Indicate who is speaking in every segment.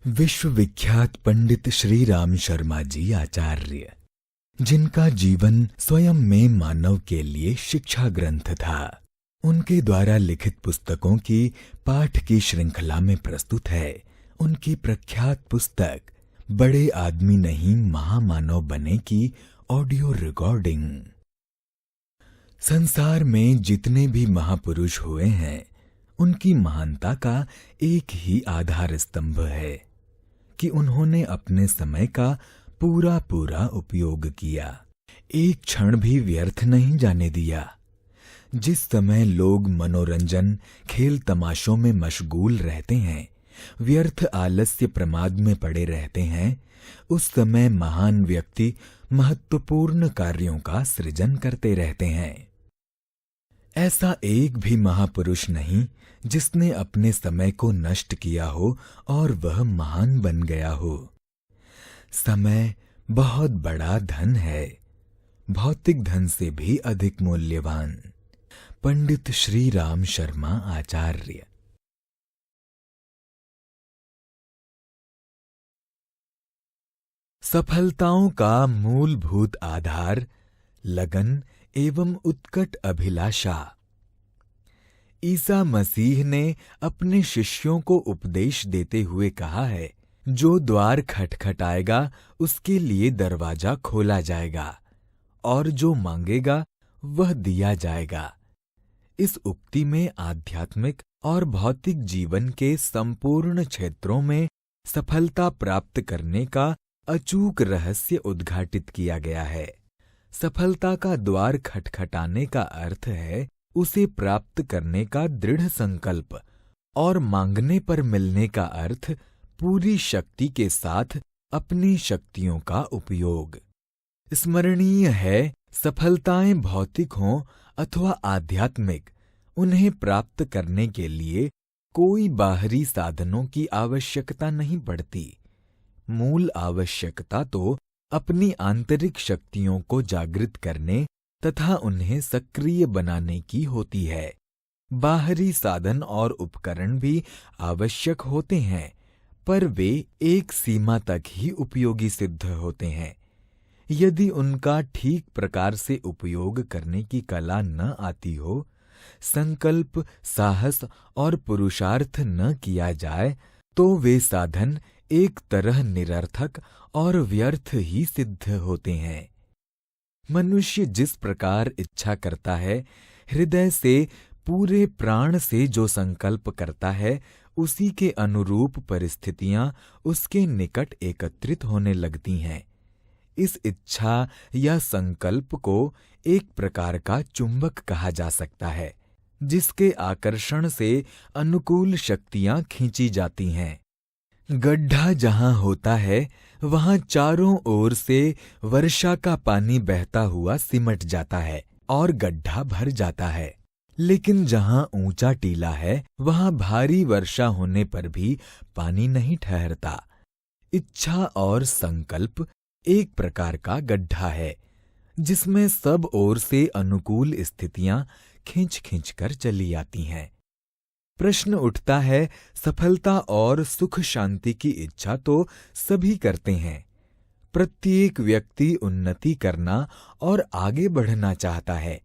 Speaker 1: विश्वविख्यात पंडित श्री राम शर्मा जी आचार्य, जिनका जीवन स्वयं में मानव के लिए शिक्षा ग्रंथ था, उनके द्वारा लिखित पुस्तकों की पाठ की श्रृंखला में प्रस्तुत है उनकी प्रख्यात पुस्तक बड़े आदमी नहीं महामानव बने की ऑडियो रिकॉर्डिंग। संसार में जितने भी महापुरुष हुए हैं, उनकी महानता का एक ही आधार स्तंभ है कि उन्होंने अपने समय का पूरा पूरा उपयोग किया, एक क्षण भी व्यर्थ नहीं जाने दिया। जिस समय लोग मनोरंजन खेल तमाशों में मशगूल रहते हैं, व्यर्थ आलस्य प्रमाद में पड़े रहते हैं, उस समय महान व्यक्ति महत्वपूर्ण कार्यों का सृजन करते रहते हैं। ऐसा एक भी महापुरुष नहीं जिसने अपने समय को नष्ट किया हो और वह महान बन गया हो। समय बहुत बड़ा धन है, भौतिक धन से भी अधिक मूल्यवान। पंडित श्री राम शर्मा आचार्य। सफलताओं का मूलभूत आधार लगन एवं उत्कट अभिलाषा। ईसा मसीह ने अपने शिष्यों को उपदेश देते हुए कहा है, जो द्वार खटखटाएगा उसके लिए दरवाजा खोला जाएगा और जो मांगेगा वह दिया जाएगा। इस उक्ति में आध्यात्मिक और भौतिक जीवन के संपूर्ण क्षेत्रों में सफलता प्राप्त करने का अचूक रहस्य उद्घाटित किया गया है। सफलता का द्वार खटखटाने का अर्थ है उसे प्राप्त करने का दृढ़ संकल्प, और मांगने पर मिलने का अर्थ पूरी शक्ति के साथ अपनी शक्तियों का उपयोग। स्मरणीय है, सफलताएं भौतिक हों अथवा आध्यात्मिक, उन्हें प्राप्त करने के लिए कोई बाहरी साधनों की आवश्यकता नहीं पड़ती। मूल आवश्यकता तो अपनी आंतरिक शक्तियों को जागृत करने तथा उन्हें सक्रिय बनाने की होती है। बाहरी साधन और उपकरण भी आवश्यक होते हैं, पर वे एक सीमा तक ही उपयोगी सिद्ध होते हैं। यदि उनका ठीक प्रकार से उपयोग करने की कला न आती हो, संकल्प, साहस और पुरुषार्थ न किया जाए, तो वे साधन एक तरह निरर्थक और व्यर्थ ही सिद्ध होते हैं। मनुष्य जिस प्रकार इच्छा करता है, हृदय से पूरे प्राण से जो संकल्प करता है, उसी के अनुरूप परिस्थितियां उसके निकट एकत्रित होने लगती हैं। इस इच्छा या संकल्प को एक प्रकार का चुंबक कहा जा सकता है, जिसके आकर्षण से अनुकूल शक्तियां खींची जाती हैं। गड्ढा जहां होता है, वहां चारों ओर से वर्षा का पानी बहता हुआ सिमट जाता है और गड्ढा भर जाता है। लेकिन जहां ऊंचा टीला है, वहां भारी वर्षा होने पर भी पानी नहीं ठहरता। इच्छा और संकल्प एक प्रकार का गड्ढा है, जिसमें सब ओर से अनुकूल स्थितियां खींच खींच कर चली आती हैं। प्रश्न उठता है, सफलता और सुख शांति की इच्छा तो सभी करते हैं। प्रत्येक व्यक्ति उन्नति करना और आगे बढ़ना चाहता है,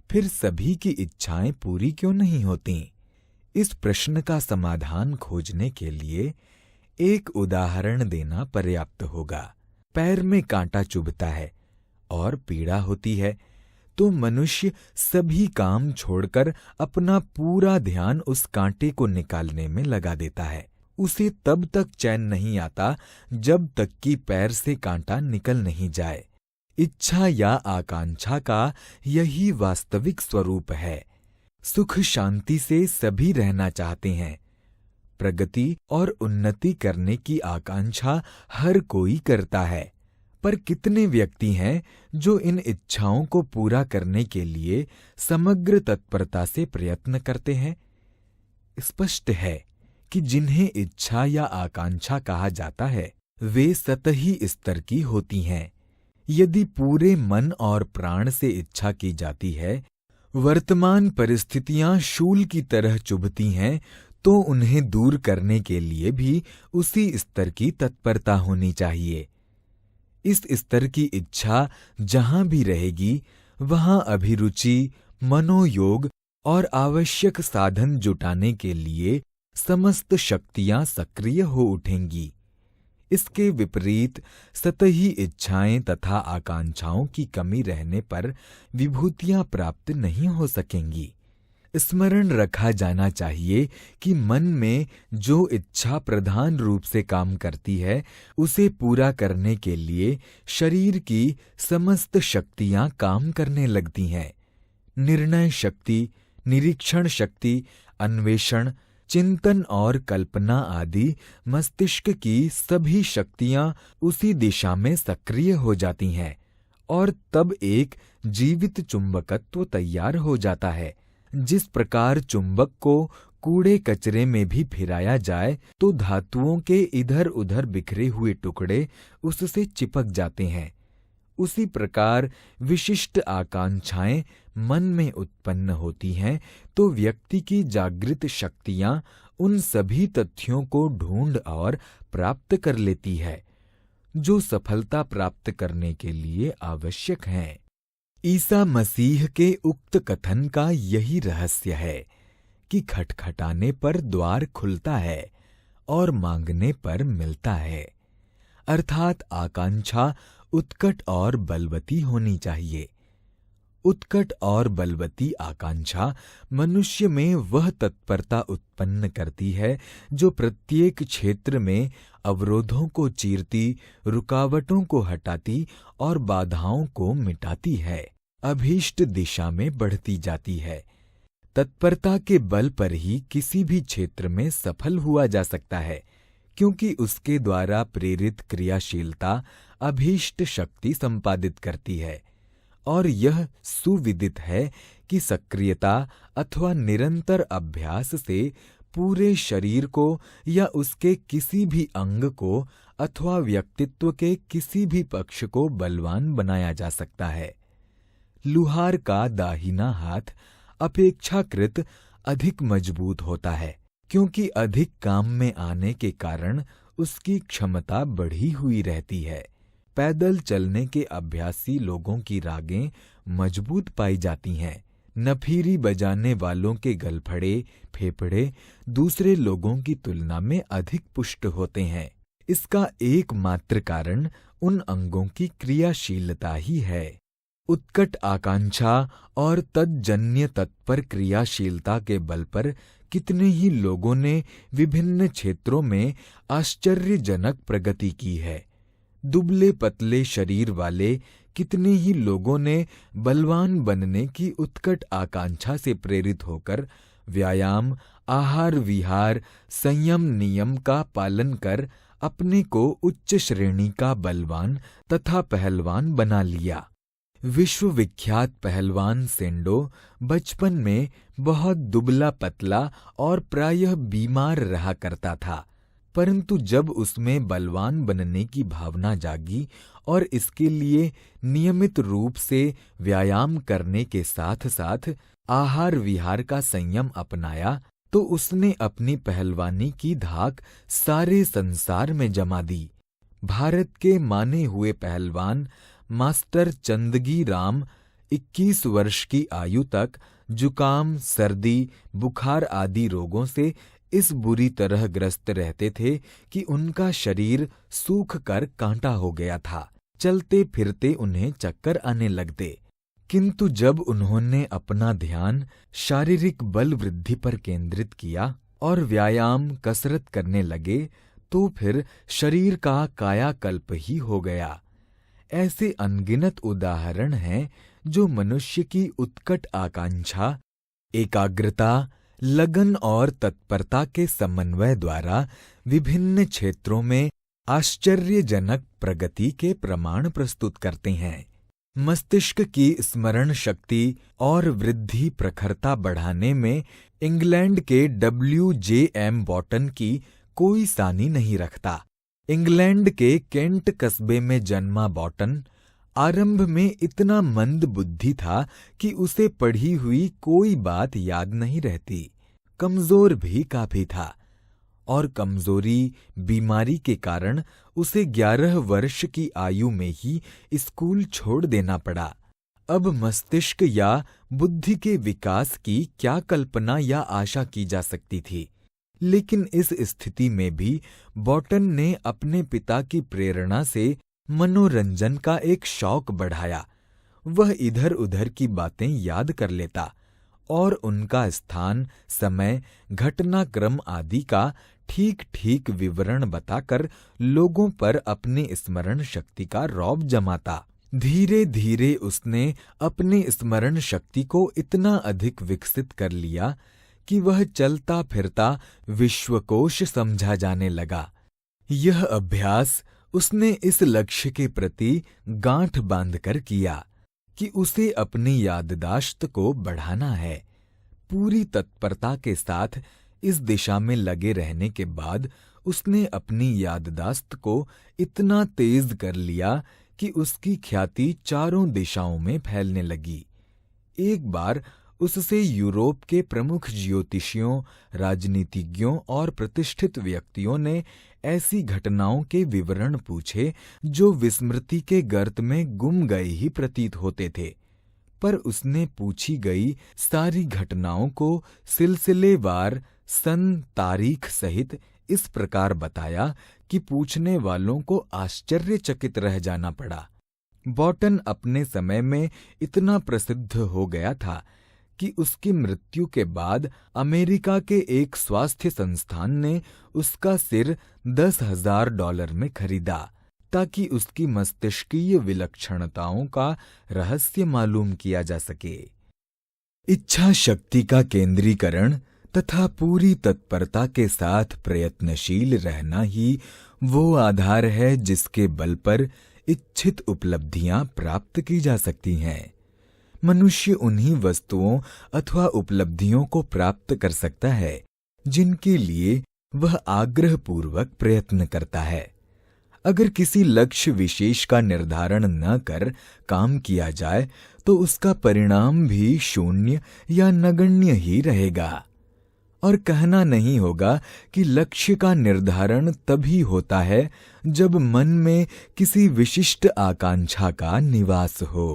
Speaker 1: फिर सभी की इच्छाएं पूरी क्यों नहीं होती? इस प्रश्न का समाधान खोजने के लिए एक उदाहरण देना पर्याप्त होगा। पैर में कांटा चुभता है और पीड़ा होती है, तो मनुष्य सभी काम छोड़कर अपना पूरा ध्यान उस कांटे को निकालने में लगा देता है। उसे तब तक चैन नहीं आता जब तक कि पैर से कांटा निकल नहीं जाए। इच्छा या आकांक्षा का यही वास्तविक स्वरूप है। सुख शांति से सभी रहना चाहते हैं। प्रगति और उन्नति करने की आकांक्षा हर कोई करता है, पर कितने व्यक्ति हैं जो इन इच्छाओं को पूरा करने के लिए समग्र तत्परता से प्रयत्न करते हैं? स्पष्ट है कि जिन्हें इच्छा या आकांक्षा कहा जाता है, वे सतही स्तर की होती हैं। यदि पूरे मन और प्राण से इच्छा की जाती है, वर्तमान परिस्थितियां शूल की तरह चुभती हैं, तो उन्हें दूर करने के लिए भी उसी स्तर की तत्परता होनी चाहिए। इस स्तर की इच्छा जहां भी रहेगी, वहां अभिरुचि, मनोयोग और आवश्यक साधन जुटाने के लिए समस्त शक्तियां सक्रिय हो उठेंगी। इसके विपरीत सतही इच्छाएं तथा आकांक्षाओं की कमी रहने पर विभूतियां प्राप्त नहीं हो सकेंगी। स्मरण रखा जाना चाहिए कि मन में जो इच्छा प्रधान रूप से काम करती है, उसे पूरा करने के लिए शरीर की समस्त शक्तियां काम करने लगती हैं। निर्णय शक्ति, निरीक्षण शक्ति, अन्वेषण, चिंतन और कल्पना आदि मस्तिष्क की सभी शक्तियां उसी दिशा में सक्रिय हो जाती हैं और तब एक जीवित चुंबकत्व तैयार हो जाता है। जिस प्रकार चुंबक को कूड़े कचरे में भी फिराया जाए तो धातुओं के इधर उधर बिखरे हुए टुकड़े उससे चिपक जाते हैं, उसी प्रकार विशिष्ट आकांक्षाएं मन में उत्पन्न होती हैं तो व्यक्ति की जागृत शक्तियां उन सभी तथ्यों को ढूंढ और प्राप्त कर लेती है जो सफलता प्राप्त करने के लिए आवश्यक हैं। ईसा मसीह के उक्त कथन का यही रहस्य है कि खटखटाने पर द्वार खुलता है और मांगने पर मिलता है, अर्थात आकांक्षा उत्कट और बलवती होनी चाहिए। उत्कट और बलवती आकांक्षा मनुष्य में वह तत्परता उत्पन्न करती है जो प्रत्येक क्षेत्र में अवरोधों को चीरती, रुकावटों को हटाती और बाधाओं को मिटाती है, अभीष्ट दिशा में बढ़ती जाती है। तत्परता के बल पर ही किसी भी क्षेत्र में सफल हुआ जा सकता है, क्योंकि उसके द्वारा प्रेरित क्रियाशीलता अभीष्ट शक्ति संपादित करती है और यह सुविदित है कि सक्रियता अथवा निरंतर अभ्यास से पूरे शरीर को या उसके किसी भी अंग को अथवा व्यक्तित्व के किसी भी पक्ष को बलवान बनाया जा सकता है। लुहार का दाहिना हाथ अपेक्षाकृत अधिक मजबूत होता है, क्योंकि अधिक काम में आने के कारण उसकी क्षमता बढ़ी हुई रहती है। पैदल चलने के अभ्यासी लोगों की रागें मजबूत पाई जाती हैं। नफीरी बजाने वालों के गलफड़े, फेफड़े दूसरे लोगों की तुलना में अधिक पुष्ट होते हैं। इसका एकमात्र कारण उन अंगों की क्रियाशीलता ही है। उत्कट आकांक्षा और तज्जन्य तत्पर क्रियाशीलता के बल पर कितने ही लोगों ने विभिन्न क्षेत्रों में आश्चर्यजनक प्रगति की है। दुबले पतले शरीर वाले कितने ही लोगों ने बलवान बनने की उत्कट आकांक्षा से प्रेरित होकर व्यायाम, आहार विहार, संयम नियम का पालन कर अपने को उच्च श्रेणी का बलवान तथा पहलवान बना लिया। विश्वविख्यात पहलवान सेंडो बचपन में बहुत दुबला पतला और प्रायः बीमार रहा करता था, परंतु जब उसमें बलवान बनने की भावना जागी और इसके लिए नियमित रूप से व्यायाम करने के साथ साथ आहार विहार का संयम अपनाया तो उसने अपनी पहलवानी की धाक सारे संसार में जमा दी। भारत के माने हुए पहलवान मास्टर चंदगी राम 21 वर्ष की आयु तक जुकाम, सर्दी, बुखार आदि रोगों से इस बुरी तरह ग्रस्त रहते थे कि उनका शरीर सूख कर कांटा हो गया था। चलते फिरते उन्हें चक्कर आने लगते, किंतु जब उन्होंने अपना ध्यान शारीरिक बल वृद्धि पर केंद्रित किया और व्यायाम कसरत करने लगे तो फिर शरीर का कायाकल्प ही हो गया। ऐसे अनगिनत उदाहरण हैं जो मनुष्य की उत्कट आकांक्षा, एकाग्रता, लगन और तत्परता के समन्वय द्वारा विभिन्न क्षेत्रों में आश्चर्यजनक प्रगति के प्रमाण प्रस्तुत करते हैं। मस्तिष्क की स्मरण शक्ति और वृद्धि प्रखरता बढ़ाने में इंग्लैंड के W.J.M. बॉटन की कोई सानी नहीं रखता। इंग्लैंड के केंट कस्बे में जन्मा बॉटन आरंभ में इतना मंद बुद्धि था कि उसे पढ़ी हुई कोई बात याद नहीं रहती। कमजोर भी काफी था और कमजोरी बीमारी के कारण उसे 11 वर्ष की आयु में ही स्कूल छोड़ देना पड़ा। अब मस्तिष्क या बुद्धि के विकास की क्या कल्पना या आशा की जा सकती थी। लेकिन इस स्थिति में भी बॉटन ने अपने पिता की प्रेरणा से मनोरंजन का एक शौक बढ़ाया। वह इधर उधर की बातें याद कर लेता और उनका स्थान, समय, घटनाक्रम आदि का ठीक ठीक विवरण बताकर लोगों पर अपनी स्मरण शक्ति का रौब जमाता। धीरे धीरे उसने अपनी स्मरण शक्ति को इतना अधिक विकसित कर लिया कि वह चलता फिरता विश्वकोश समझा जाने लगा। यह अभ्यास उसने इस लक्ष्य के प्रति गांठ बांधकर किया कि उसे अपनी याददाश्त को बढ़ाना है। पूरी तत्परता के साथ इस दिशा में लगे रहने के बाद उसने अपनी याददाश्त को इतना तेज कर लिया कि उसकी ख्याति चारों दिशाओं में फैलने लगी। एक बार उससे यूरोप के प्रमुख ज्योतिषियों, राजनीतिज्ञों और प्रतिष्ठित व्यक्तियों ने ऐसी घटनाओं के विवरण पूछे जो विस्मृति के गर्त में गुम गए ही प्रतीत होते थे। पर उसने पूछी गई सारी घटनाओं को सिलसिलेवार सन, तारीख सहित इस प्रकार बताया कि पूछने वालों को आश्चर्यचकित रह जाना पड़ा। बॉटन अपने समय में इतना प्रसिद्ध हो गया था कि उसकी मृत्यु के बाद अमेरिका के एक स्वास्थ्य संस्थान ने उसका सिर $10,000 में खरीदा ताकि उसकी मस्तिष्कीय विलक्षणताओं का रहस्य मालूम किया जा सके। इच्छा शक्ति का केंद्रीकरण तथा पूरी तत्परता के साथ प्रयत्नशील रहना ही वो आधार है जिसके बल पर इच्छित उपलब्धियां प्राप्त की जा सकती हैं। मनुष्य उन्हीं वस्तुओं अथवा उपलब्धियों को प्राप्त कर सकता है जिनके लिए वह आग्रहपूर्वक प्रयत्न करता है। अगर किसी लक्ष्य विशेष का निर्धारण न कर काम किया जाए तो उसका परिणाम भी शून्य या नगण्य ही रहेगा। और कहना नहीं होगा कि लक्ष्य का निर्धारण तभी होता है जब मन में किसी विशिष्ट आकांक्षा का निवास हो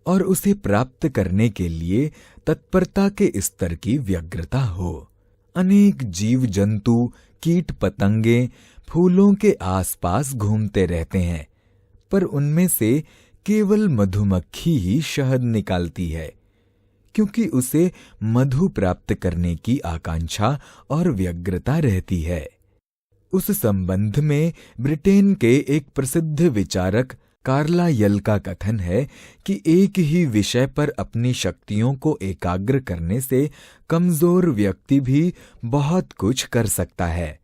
Speaker 1: और उसे प्राप्त करने के लिए तत्परता के स्तर की व्यग्रता हो। अनेक जीव जंतु, कीट पतंगे फूलों के आसपास घूमते रहते हैं, पर उनमें से केवल मधुमक्खी ही शहद निकालती है, क्योंकि उसे मधु प्राप्त करने की आकांक्षा और व्यग्रता रहती है। उस संबंध में ब्रिटेन के एक प्रसिद्ध विचारक कार्लायल का कथन है कि एक ही विषय पर अपनी शक्तियों को एकाग्र करने से कमजोर व्यक्ति भी बहुत कुछ कर सकता है,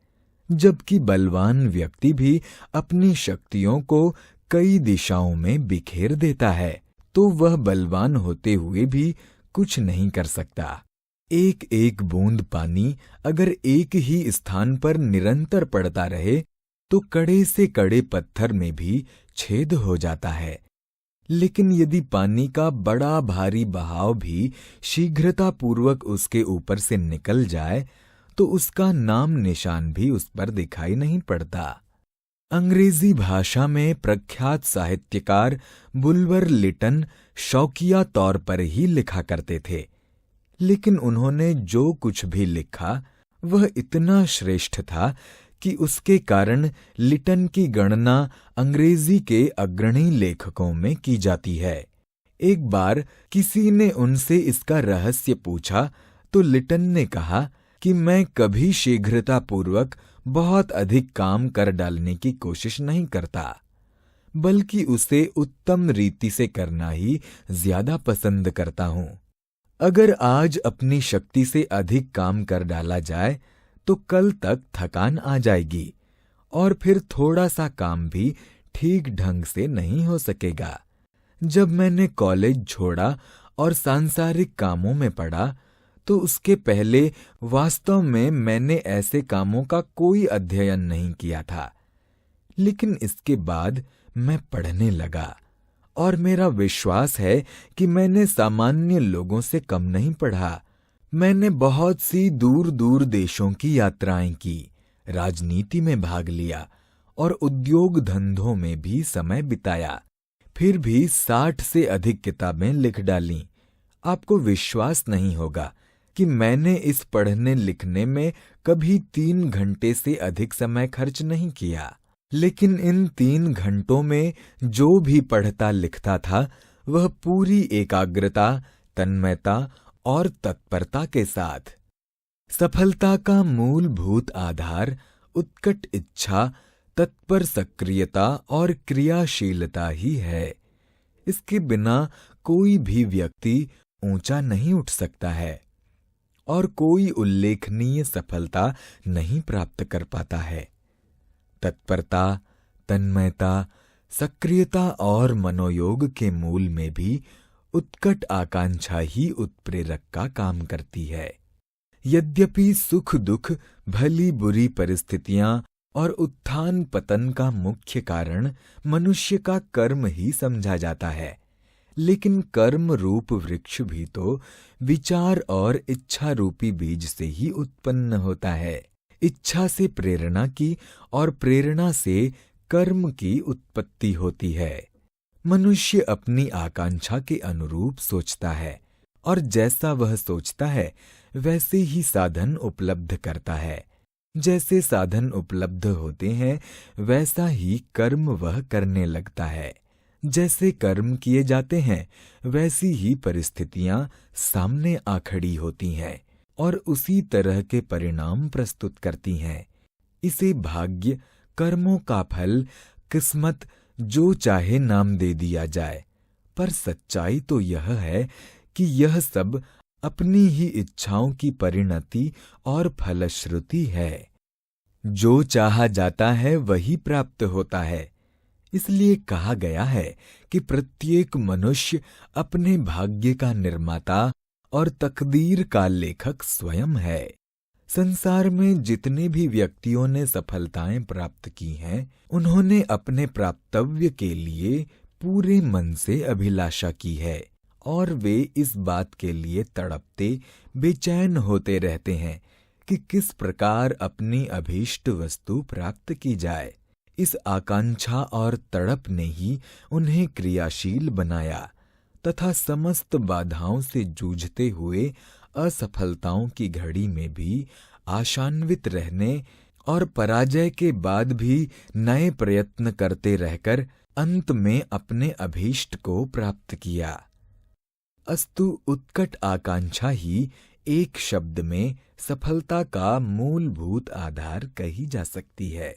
Speaker 1: जबकि बलवान व्यक्ति भी अपनी शक्तियों को कई दिशाओं में बिखेर देता है तो वह बलवान होते हुए भी कुछ नहीं कर सकता। एक एक बूंद पानी अगर एक ही स्थान पर निरंतर पड़ता रहे तो कड़े से कड़े पत्थर में भी छेद हो जाता है, लेकिन यदि पानी का बड़ा भारी बहाव भी शीघ्रतापूर्वक उसके ऊपर से निकल जाए तो उसका नाम निशान भी उस पर दिखाई नहीं पड़ता। अंग्रेजी भाषा में प्रख्यात साहित्यकार बुल्वर लिटन शौकिया तौर पर ही लिखा करते थे, लेकिन उन्होंने जो कुछ भी लिखा वह इतना श्रेष्ठ था कि उसके कारण लिटन की गणना अंग्रेजी के अग्रणी लेखकों में की जाती है। एक बार किसी ने उनसे इसका रहस्य पूछा तो लिटन ने कहा कि मैं कभी शीघ्रतापूर्वक बहुत अधिक काम कर डालने की कोशिश नहीं करता, बल्कि उसे उत्तम रीति से करना ही ज्यादा पसंद करता हूं। अगर आज अपनी शक्ति से अधिक काम कर डाला जाए तो कल तक थकान आ जाएगी और फिर थोड़ा सा काम भी ठीक ढंग से नहीं हो सकेगा। जब मैंने कॉलेज छोड़ा और सांसारिक कामों में पड़ा तो उसके पहले वास्तव में मैंने ऐसे कामों का कोई अध्ययन नहीं किया था, लेकिन इसके बाद मैं पढ़ने लगा और मेरा विश्वास है कि मैंने सामान्य लोगों से कम नहीं पढ़ा, मैंने बहुत सी दूर दूर देशों की यात्राएं की, राजनीति में भाग लिया और उद्योग धंधों में भी समय बिताया। फिर भी 60 से अधिक किताबें लिख डालीं। आपको विश्वास नहीं होगा कि मैंने इस पढ़ने लिखने में कभी 3 घंटे से अधिक समय खर्च नहीं किया। लेकिन इन 3 घंटों में जो भी पढ़ता लिखता था वह पूरी एकाग्रता, तन्मयता और तत्परता के साथ। सफलता का मूलभूत आधार उत्कट इच्छा, तत्पर सक्रियता और क्रियाशीलता ही है। इसके बिना कोई भी व्यक्ति ऊंचा नहीं उठ सकता है और कोई उल्लेखनीय सफलता नहीं प्राप्त कर पाता है। तत्परता, तन्मयता, सक्रियता और मनोयोग के मूल में भी उत्कट आकांक्षा ही उत्प्रेरक का काम करती है। यद्यपि सुख दुख, भली बुरी परिस्थितियां और उत्थान पतन का मुख्य कारण मनुष्य का कर्म ही समझा जाता है, लेकिन कर्म रूप वृक्ष भी तो विचार और इच्छा रूपी बीज से ही उत्पन्न होता है। इच्छा से प्रेरणा की और प्रेरणा से कर्म की उत्पत्ति होती है। मनुष्य अपनी आकांक्षा के अनुरूप सोचता है और जैसा वह सोचता है वैसे ही साधन उपलब्ध करता है। जैसे साधन उपलब्ध होते हैं वैसा ही कर्म वह करने लगता है। जैसे कर्म किए जाते हैं वैसी ही परिस्थितियां सामने आ खड़ी होती हैं और उसी तरह के परिणाम प्रस्तुत करती हैं। इसे भाग्य, कर्मों का फल, किस्मत, जो चाहे नाम दे दिया जाए, पर सच्चाई तो यह है कि यह सब अपनी ही इच्छाओं की परिणति और फलश्रुति है। जो चाहा जाता है वही प्राप्त होता है। इसलिए कहा गया है कि प्रत्येक मनुष्य अपने भाग्य का निर्माता और तकदीर का लेखक स्वयं है। संसार में जितने भी व्यक्तियों ने सफलताएं प्राप्त की हैं, उन्होंने अपने प्राप्तव्य के लिए पूरे मन से अभिलाषा की है और वे इस बात के लिए तड़पते, बेचैन होते रहते हैं कि किस प्रकार अपनी अभीष्ट वस्तु प्राप्त की जाए। इस आकांक्षा और तड़प ने ही उन्हें क्रियाशील बनाया तथा समस्त बाधाओं से जूझते हुए असफलताओं की घड़ी में भी आशान्वित रहने और पराजय के बाद भी नए प्रयत्न करते रहकर अंत में अपने अभीष्ट को प्राप्त किया। अस्तु उत्कट आकांक्षा ही एक शब्द में सफलता का मूलभूत आधार कही जा सकती है।